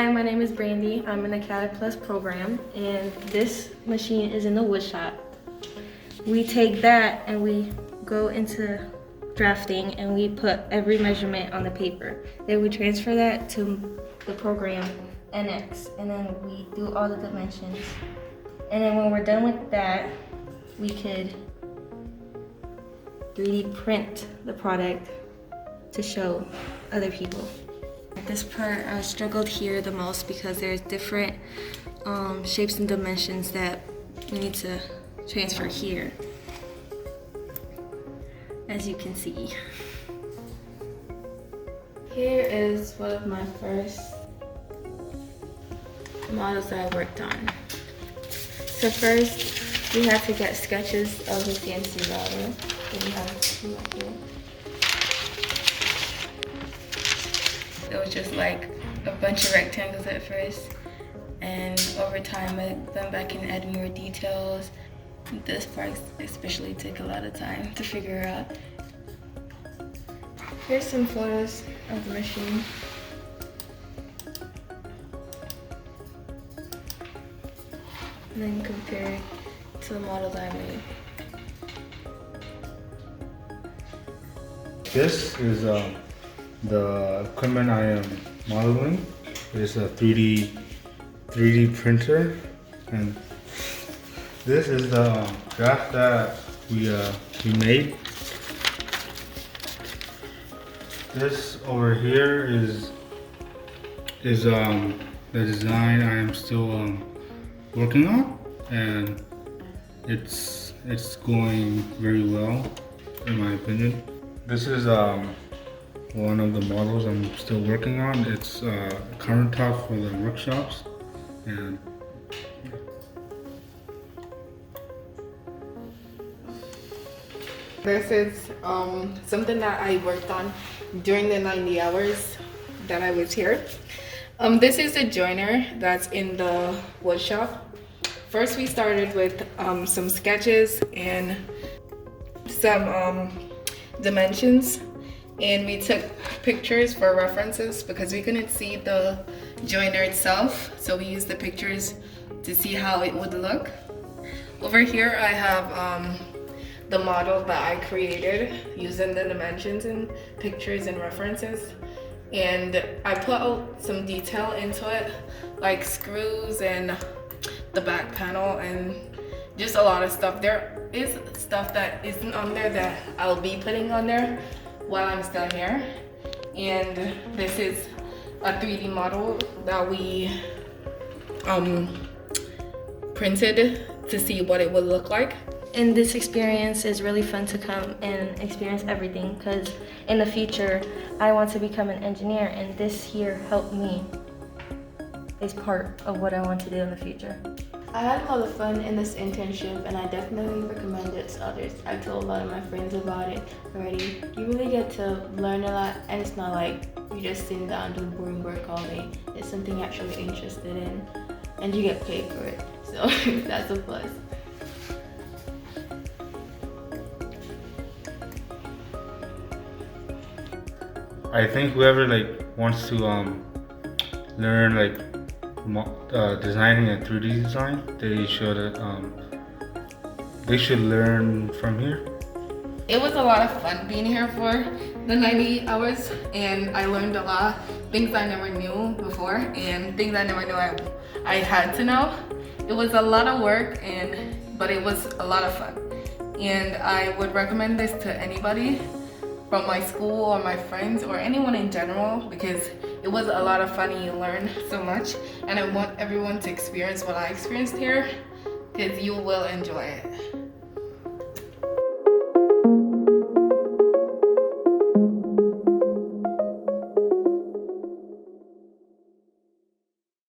Hi, my name is Brandy. I'm in the CAD Plus program, and this machine is in the wood shop. We take that and we go into drafting and we put every measurement on the paper. Then we transfer that to the program NX, and then we do all the dimensions. And then when we're done with that, we could 3D print the product to show other people. This part I struggled here the most because there's different shapes and dimensions that we need to transfer here, as you can see. Here is one of my first models that I worked on. So first, we had to get sketches of the CNC router. So we have two right here. It was just like a bunch of rectangles at first, and over time I went back and added more details. This part especially took a lot of time to figure out. Here's some photos of the machine. And then compare it to the models I made. This is the equipment I am modeling. It's a 3D printer, and this is the draft that we made. This over here is the design I am still working on, and it's going very well in my opinion. This is one of the models I'm still working on. It's a countertop for the workshops, and this is something that I worked on during the 90 hours that I was here. This is a joiner that's in the wood shop. First we started with some sketches and some dimensions, and we took pictures for references because we couldn't see the joiner itself, so we used the pictures to see how it would look. Over here I have the model that I created using the dimensions and pictures and references, and I put some detail into it, like screws and the back panel and just a lot of stuff. There is stuff that isn't on there that I'll be putting on there while I'm still here. And this is a 3D model that we printed to see what it would look like. And this experience is really fun to come and experience everything, because in the future I want to become an engineer, and this here helped me. Is part of what I want to do in the future. I had a lot of fun in this internship, and I definitely recommend it to others. I've told a lot of my friends about it already. You really get to learn a lot, and it's not like you're just sitting down doing boring work all day. It's something you're actually interested in, and you get paid for it. So that's a plus. I think whoever wants to learn designing and 3D design, they should learn from here. It was a lot of fun being here for the 90 hours, and I learned a lot, things I never knew before and things I never knew I had to know. It was a lot of work, but it was a lot of fun, and I would recommend this to anybody from my school or my friends or anyone in general, because it was a lot of fun and you learn so much, and I want everyone to experience what I experienced here, because you will enjoy it.